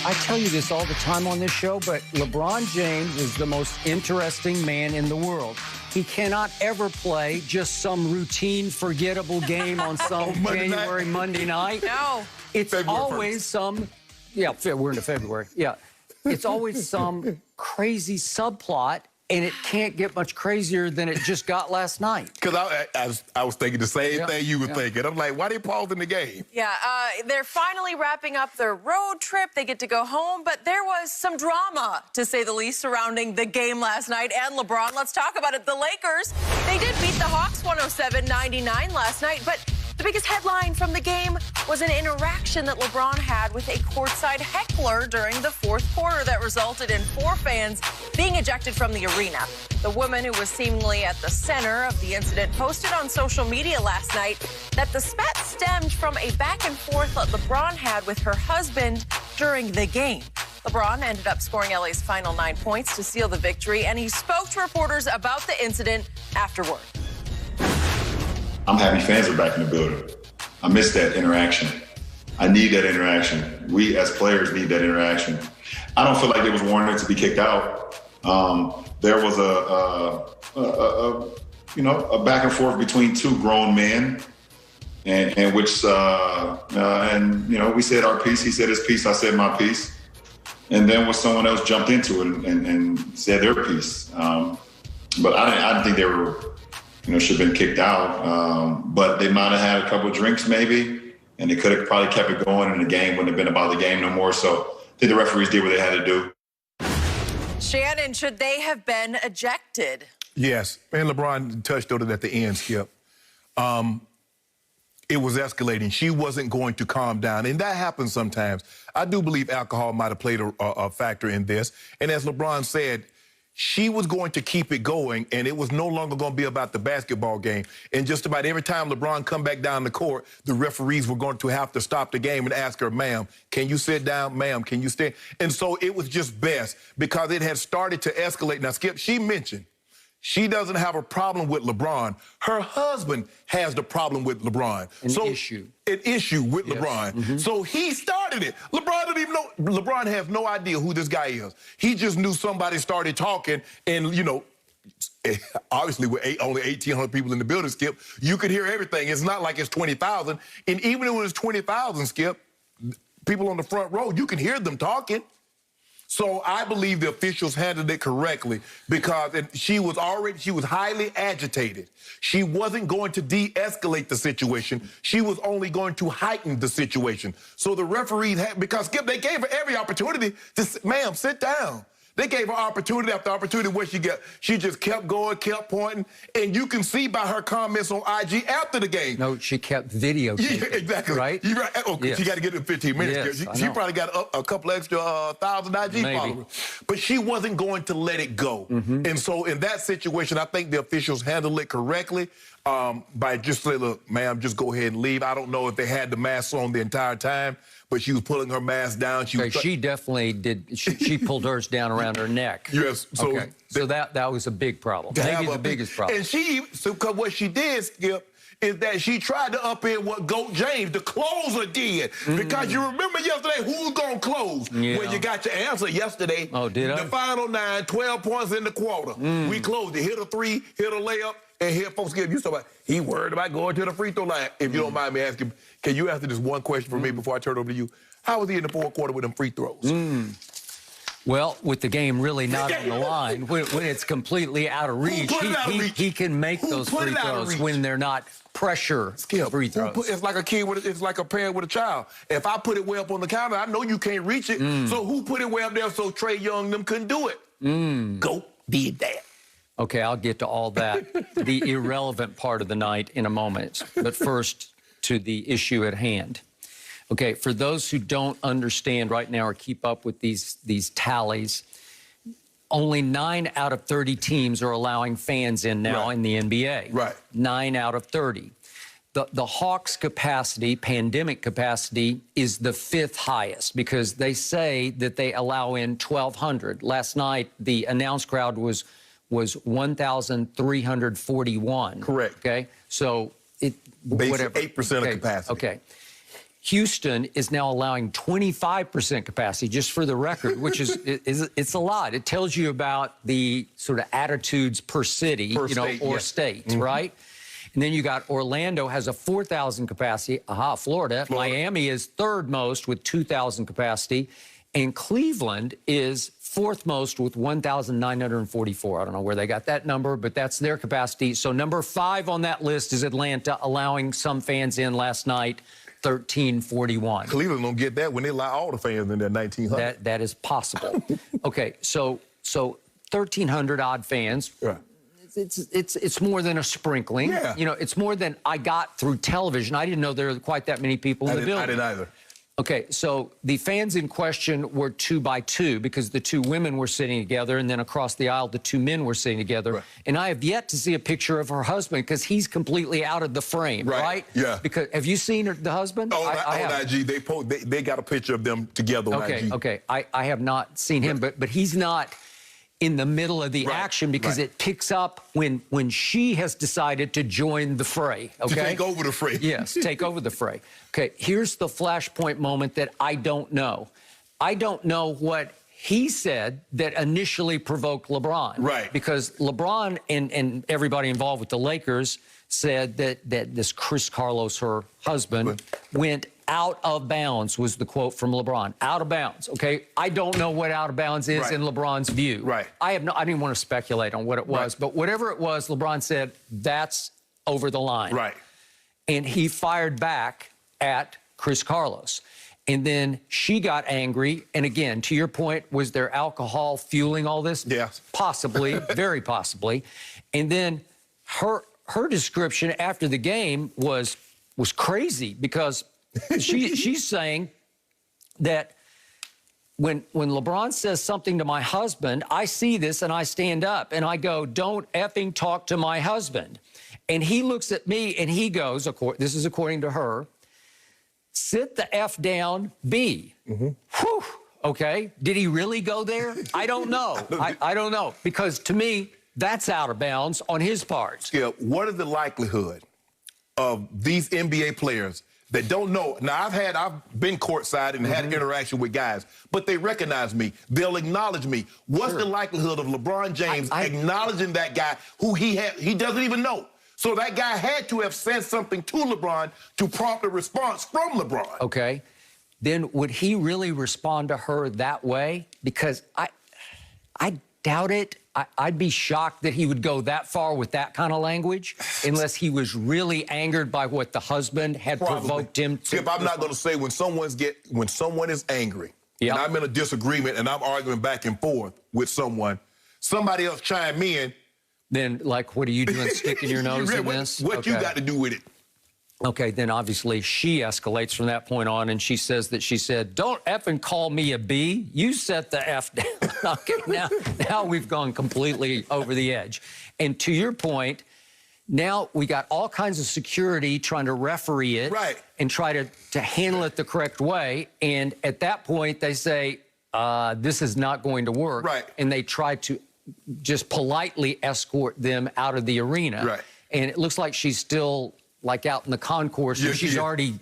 I tell you this all the time on this show, but LeBron James is the most interesting man in the world. He cannot ever play just some routine, forgettable game on some Monday night. No. It's February always 1st. some, yeah, we're into February. Yeah. It's always some crazy subplot, and it can't get much crazier than it just got last night. Because I was thinking the same thing you were thinking. I'm like, why they pausing the game? Yeah, they're finally wrapping up their road trip. They get to go home, but there was some drama, to say the least, surrounding the game last night and LeBron. Let's talk about it. The Lakers, they did beat the Hawks 107-99 last night, but the biggest headline from the game was an interaction that LeBron had with a courtside heckler during the fourth quarter that resulted in 4 fans being ejected from the arena. The woman who was seemingly at the center of the incident posted on social media last night that the spat stemmed from a back and forth that LeBron had with her husband during the game. LeBron ended up scoring LA's final 9 points to seal the victory, and he spoke to reporters about the incident afterward. I'm happy fans are back in the building. I miss that interaction. I need that interaction. We as players need that interaction. I don't feel like it was warranted to be kicked out. There was a back and forth between 2 grown men, and we said our piece. He said his piece. I said my piece, and then when someone else jumped into it and said their piece, but I didn't think they were. Should have been kicked out. But they might have had a couple of drinks maybe, and they could have probably kept it going, and the game wouldn't have been about the game no more. So I think the referees did what they had to do. Shannon, should they have been ejected? Yes. And LeBron touched on it at the end, Skip. It was escalating. She wasn't going to calm down. And that happens sometimes. I do believe alcohol might have played a factor in this. And as LeBron said, she was going to keep it going, and it was no longer going to be about the basketball game. And just about every time LeBron come back down the court, the referees were going to have to stop the game and ask her, ma'am, can you sit down? Ma'am, can you stand? And so it was just best because it had started to escalate. Now, Skip, she mentioned she doesn't have a problem with LeBron. Her husband has the problem with LeBron. An issue with LeBron. Mm-hmm. So he started it. LeBron didn't even know. LeBron has no idea who this guy is. He just knew somebody started talking, and, obviously with only 1,800 people in the building, Skip, you could hear everything. It's not like it's 20,000. And even if it was 20,000, Skip, people on the front row, you can hear them talking. So I believe the officials handled it correctly because she was highly agitated. She wasn't going to de-escalate the situation. She was only going to heighten the situation. So the referees because Skip, they gave her every opportunity to, ma'am, sit down. They gave her opportunity after opportunity where she just kept going, kept pointing, and you can see by her comments on IG after the game. No, she kept videotaping. Yeah, exactly. Right? You're right. Oh, yes. She got to get it in 15 minutes. Yes, she probably got a couple extra 1,000 IG followers. But she wasn't going to let it go. Mm-hmm. And so in that situation, I think the officials handled it correctly by just saying, look, ma'am, just go ahead and leave. I don't know if they had the mask on the entire time, but she was pulling her mask down. She definitely did. She pulled hers down around her neck. Yes. So, so that was a big problem. Maybe the biggest problem. And because what she did, Skip, is that she tried to upend what GOAT James, the closer, did. Mm. Because you remember yesterday, who's going to close? Yeah. Well, you got your answer yesterday. Oh, did I? The final 9, 12 points in the quarter. Mm. We closed it. Hit a 3, hit a layup, and here, folks, Skip, you talk about he worried about going to the free throw line. If you don't mind me asking, can you answer this one question for me before I turn it over to you? How was he in the fourth quarter with them free throws? Mm. Well, with the game really not on the line, when it's completely out of reach, he can make those free throws when they're not pressure free throws. It's like a kid it's like a parent with a child. If I put it way up on the counter, I know you can't reach it. So who put it way up there so Trae Young them couldn't do it? Go did that. Okay, I'll get to all that, the irrelevant part of the night in a moment. But first, to the issue at hand. Okay, for those who don't understand right now or keep up with these tallies, only 9 out of 30 teams are allowing fans in now in the NBA. Right. 9 out of 30. The Hawks' capacity, pandemic capacity, is the 5th highest because they say that they allow in 1,200. Last night, the announced crowd was 1,341. Correct. Okay, so whatever. 8% of capacity. Okay. Houston is now allowing 25% capacity, just for the record, which is it's a lot. It tells you about the sort of attitudes per city, state, right? And then you got Orlando has a 4,000 capacity. Florida. Miami is third most with 2,000 capacity. And Cleveland is fourth most with 1,944. I don't know where they got that number, but that's their capacity. So number 5 on that list is Atlanta, allowing some fans in last night, 1,341. Cleveland don't get that when they allow all the fans in there, 1,900. That is possible. Okay, so 1,300 odd fans. Yeah. It's more than a sprinkling. Yeah. You know, it's more than I got through television. I didn't know there were quite that many people in the building. I didn't either. Okay, so the fans in question were 2 by 2 because the 2 women were sitting together, and then across the aisle, the 2 men were sitting together. Right. And I have yet to see a picture of her husband because he's completely out of the frame, right? Yeah. Because have you seen the husband? On IG, they got a picture of them together on IG. Okay, I have not seen him, but he's not in the middle of the action because it picks up when she has decided to join the fray, okay? To take over the fray. Yes, take over the fray. Okay, here's the flashpoint moment that I don't know. I don't know what he said that initially provoked LeBron. Right. Because LeBron and everybody involved with the Lakers said that this Chris Carlos, her husband, went out of bounds, was the quote from LeBron. Out of bounds, okay? I don't know what out of bounds is in LeBron's view. Right. I didn't want to speculate on what it was, but whatever it was, LeBron said, that's over the line. Right. And he fired back at Chris Carlos. And then she got angry. And again, to your point, was there alcohol fueling all this? Yes. Possibly, very possibly. And then her description after the game was crazy because she's saying that when LeBron says something to my husband, I see this and I stand up and I go, don't effing talk to my husband. And he looks at me and he goes, this is according to her, sit the F down, B. Whew. Okay. Did he really go there? I don't know. I don't know. Because to me, that's out of bounds on his part. Skip, what is the likelihood of these NBA players that don't know? Now, I've been courtside and had interaction with guys, but they recognize me. They'll acknowledge me. What's the likelihood of LeBron James acknowledging that guy who he doesn't even know? So that guy had to have said something to LeBron to prompt a response from LeBron. Okay. Then would he really respond to her that way? Because I doubt it. I'd be shocked that he would go that far with that kind of language unless he was really angered by what the husband had provoked him to. Skip, I'm not going to say when someone is angry and I'm in a disagreement and I'm arguing back and forth with somebody else chime in. Then, like, what are you doing sticking your nose in this? What you got to do with it? Okay, then obviously she escalates from that point on, and she said, don't effing call me a B. You set the F down. Okay, now we've gone completely over the edge. And to your point, now we got all kinds of security trying to referee it and try to handle it the correct way. And at that point, they say, this is not going to work. Right. And they try to just politely escort them out of the arena. Right. And it looks like she's still like out in the concourse, she's already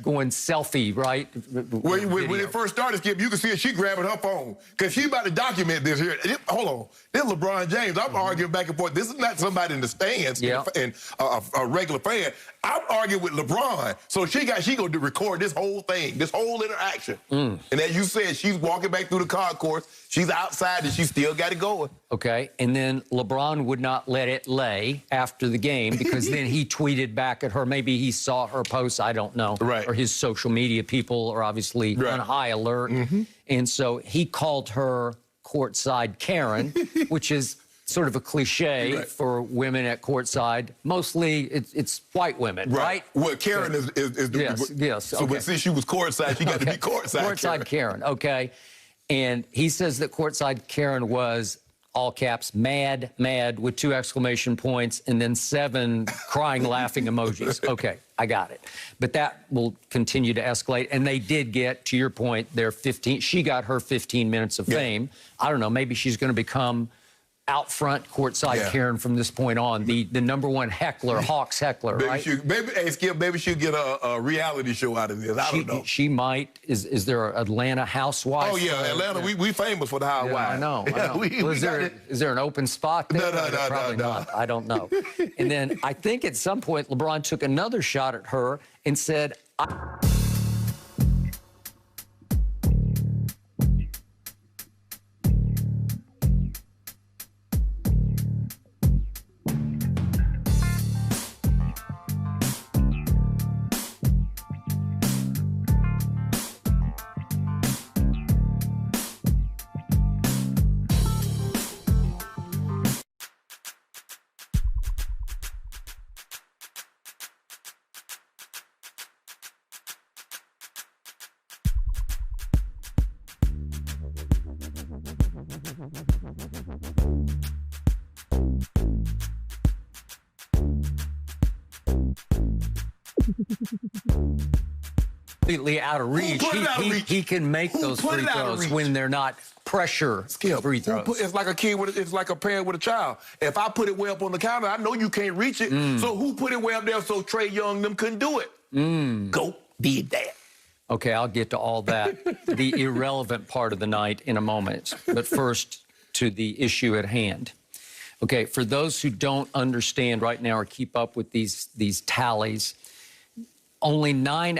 going selfie, right? When it first started, Skip, you could see she grabbing her phone because she about to document this here. Hold on. This is LeBron James. I'm arguing back and forth. This is not somebody in the stands and a regular fan. I'm arguing with LeBron. So she going to record this whole thing, this whole interaction. And as you said, she's walking back through the concourse. She's outside and she still got it going. Okay, and then LeBron would not let it lay after the game because then he tweeted back at her. Maybe he saw her post, I don't know. Right. Or his social media people are obviously on high alert. And so he called her courtside Karen, which is sort of a cliche for women at courtside. Mostly it's white women, right? Well, Karen is the... Yes. So but since she was courtside, she got to be courtside Courtside Karen, okay. And he says that courtside Karen was, all caps, mad, with 2 exclamation points, and then 7 crying, laughing emojis. Okay, I got it. But that will continue to escalate. And they did get, to your point, their 15. She got her 15 minutes of fame. I don't know, maybe she's going to become out front, courtside Karen from this point on, the number one heckler, Hawks heckler, right? Hey, Skip, maybe she'll get a reality show out of this. I don't know. She might. Is there an Atlanta housewife? Oh, yeah, Atlanta. We famous for the housewives. I know. Is there an open spot there? No. Probably not. I don't know. And then I think at some point LeBron took another shot at her and said, completely out of reach. He can make those free throws when they're not pressure free throws. It's like a kid it's like a parent with a child. If I put it way up on the counter, I know you can't reach it. So who put it way up there so Trae Young them couldn't do it? Go did that. Okay, I'll get to all that, the irrelevant part of the night in a moment. But first, to the issue at hand. Okay, for those who don't understand right now or keep up with these tallies, only 9